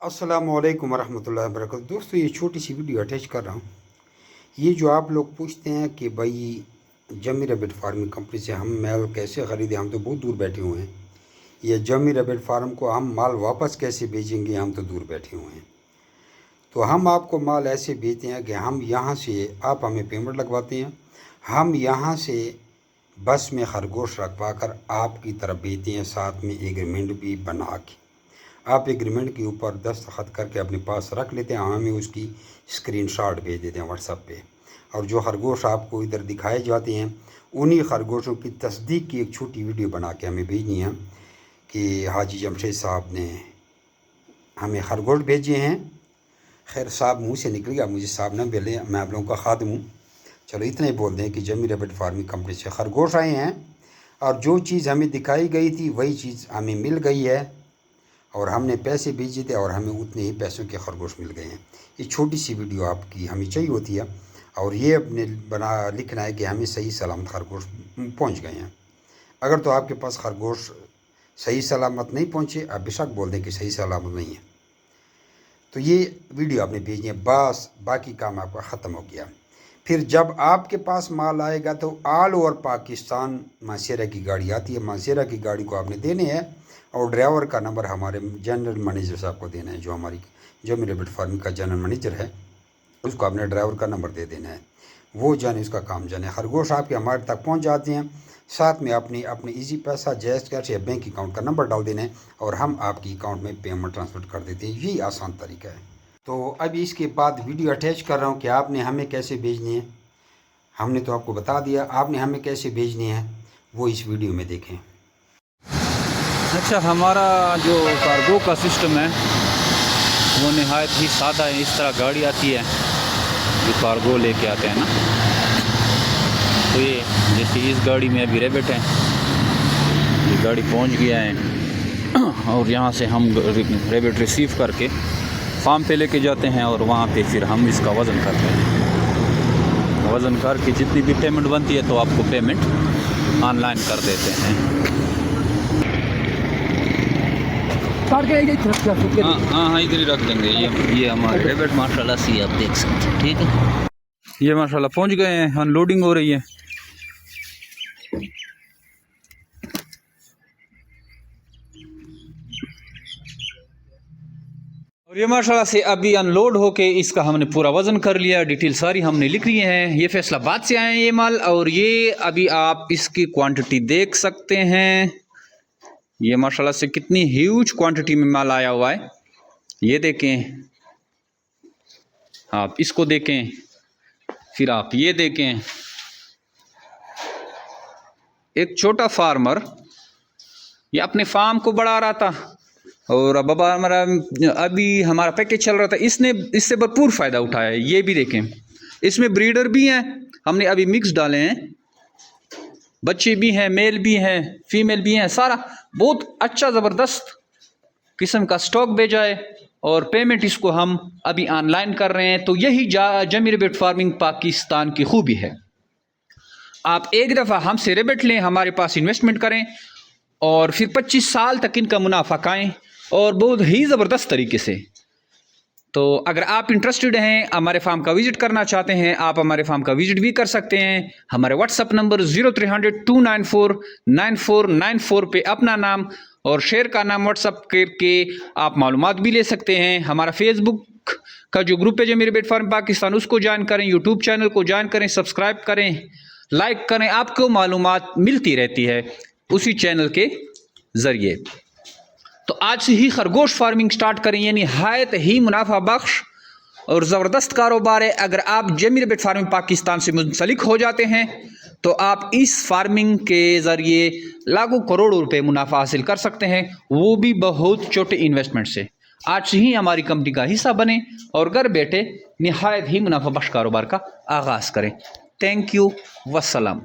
अस्सलामु अलैकुम वरहमतुल्लाहि वबरकातुहू। दोस्तों, ये छोटी सी वीडियो अटैच कर रहा हूँ। ये जो आप लोग पूछते हैं कि भाई जमी रैबिट फार्मिंग कंपनी से हम माल कैसे ख़रीदें, हम तो बहुत दूर बैठे हुए हैं। ये जमी रैबिट फार्म को हम माल वापस कैसे भेजेंगे, हम तो दूर बैठे हुए हैं। तो हम आपको माल ऐसे भेजते हैं कि हम यहाँ से, आप हमें पेमेंट लगवाते हैं, हम यहाँ से बस में खरगोश रखवा कर आपकी तरफ भेजते हैं, साथ में एग्रीमेंट भी बना के। आप एग्रीमेंट के ऊपर दस्तखत करके अपने पास रख लेते हैं, हमें उसकी स्क्रीनशॉट भेज देते हैं व्हाट्सएप पे। और जो खरगोश आपको इधर दिखाए जाते हैं, उन्हीं खरगोशों की तस्दीक की एक छोटी वीडियो बना के हमें भेजनी है कि हाजी जमशेद साहब ने हमें खरगोश भेजे हैं। खैर, साहब मुँह से निकल गया, मुझे साहब ना बोले, मैं आप लोगों का खादिम हूँ। चलो इतना ही बोल दें कि जमी रैबिट फार्मिंग कंपनी से खरगोश आए हैं और जो चीज़ हमें दिखाई गई थी वही चीज़ हमें मिल गई है, और हमने पैसे भेजे थे और हमें उतने ही पैसों के खरगोश मिल गए हैं। ये छोटी सी वीडियो आपकी हमें चाहिए होती है, और ये अपने लिखना है कि हमें सही सलामत खरगोश पहुंच गए हैं। अगर तो आपके पास खरगोश सही सलामत नहीं पहुंचे, आप बेशक बोल दें कि सही सलामत नहीं है, तो ये वीडियो आपने भेजनी है, बस बाकी काम आपका ख़त्म हो गया। फिर जब आपके पास माल आएगा तो ऑल ओवर पाकिस्तान मासेरा की गाड़ी आती है, मासेरा की गाड़ी को आपने देने हैं, और ड्राइवर का नंबर हमारे जनरल मैनेजर साहब को देना है। जो हमारी जमी रैबिट फार्मिंग का जनरल मैनेजर है, उसको आपने ड्राइवर का नंबर दे देना है, वो जाने उसका काम जाने। खरगोश आपके हमारे तक पहुंच जाते हैं, साथ में अपने इजी पैसा, जैज़ कैश या बैंक अकाउंट का नंबर डाल देना है, और हम आपकी अकाउंट में पेमेंट ट्रांसफ़र कर देते हैं। यही आसान तरीका है। तो अभी इसके बाद वीडियो अटैच कर रहा हूँ कि आपने हमें कैसे भेजनी है। हमने तो आपको बता दिया, आपने हमें कैसे भेजनी है वो इस वीडियो में देखें। अच्छा, हमारा जो कार्गो का सिस्टम है वो नहायत ही सादा है। इस तरह गाड़ी आती है जो कार्गो लेके आते हैं ना, तो ये जैसे इस गाड़ी में अभी रैबिट है, ये गाड़ी पहुंच गया है, और यहाँ से हम रैबिट रिसीव करके फार्म पे लेके जाते हैं, और वहाँ पे फिर हम इसका वज़न करते हैं। वज़न करके जितनी भी पेमेंट बनती है तो आपको पेमेंट ऑनलाइन कर देते हैं। हाँ, इधर ही रख देंगे। ये हमारे रैबिट माशाल्लाह से आप देख सकते हैं, ठीक है। ये माशाल्लाह पहुंच गए हैं, अनलोडिंग हो रही है। और ये माशाल्लाह से अभी अनलोड होके इसका हमने पूरा वज़न कर लिया, डिटेल सारी हमने लिख ली है। ये फैसलाबाद से आए हैं ये माल, और ये अभी आप इसकी क्वांटिटी देख सकते हैं। ये माशाल्लाह से कितनी ह्यूज क्वांटिटी में माल आया हुआ है, ये देखें, आप इसको देखें, फिर आप ये देखें। एक छोटा फार्मर ये अपने फार्म को बढ़ा रहा था, और अब अभी हमारा पैकेज चल रहा था, इसने इससे भरपूर फ़ायदा उठाया है। ये भी देखें, इसमें ब्रीडर भी हैं, हमने अभी मिक्स डाले हैं, बच्चे भी हैं, मेल भी हैं, फीमेल भी हैं, सारा बहुत अच्छा ज़बरदस्त किस्म का स्टॉक भेजा है, और पेमेंट इसको हम अभी ऑनलाइन कर रहे हैं। तो यही जमी रैबिट फार्मिंग पाकिस्तान की खूबी है। आप एक दफ़ा हमसे रैबिट लें, हमारे पास इन्वेस्टमेंट करें, और फिर 25 साल तक इनका मुनाफा खाएँ, और बहुत ही ज़बरदस्त तरीके से। तो अगर आप इंटरेस्टेड हैं, हमारे फार्म का विज़िट करना चाहते हैं, आप हमारे फार्म का विज़िट भी कर सकते हैं। हमारे व्हाट्सअप नंबर 0300 294 9494 पे अपना नाम और शेयर का नाम व्हाट्सअप करके आप मालूमात भी ले सकते हैं। हमारा फेसबुक का जो ग्रुप है जमी रैबिट फार्म पाकिस्तान, उसको ज्वाइन करें, यूट्यूब चैनल को ज्वाइन करें, सब्सक्राइब करें, लाइक करें, आपको मालूमात मिलती रहती है उसी चैनल के ज़रिए। तो आज से ही खरगोश फार्मिंग स्टार्ट करें, यानी नहायत ही मुनाफा बख्श और ज़बरदस्त कारोबार है। अगर आप जमी रैबिट फार्मिंग पाकिस्तान से मुंसलिक हो जाते हैं तो आप इस फार्मिंग के ज़रिए लाखों करोड़ों रुपए मुनाफा हासिल कर सकते हैं, वो भी बहुत छोटे इन्वेस्टमेंट से। आज से ही हमारी कंपनी का हिस्सा बने और घर बैठे नहायत ही मुनाफा बख्श कारोबार का आगाज़ करें। Thank you, वस्सलाम।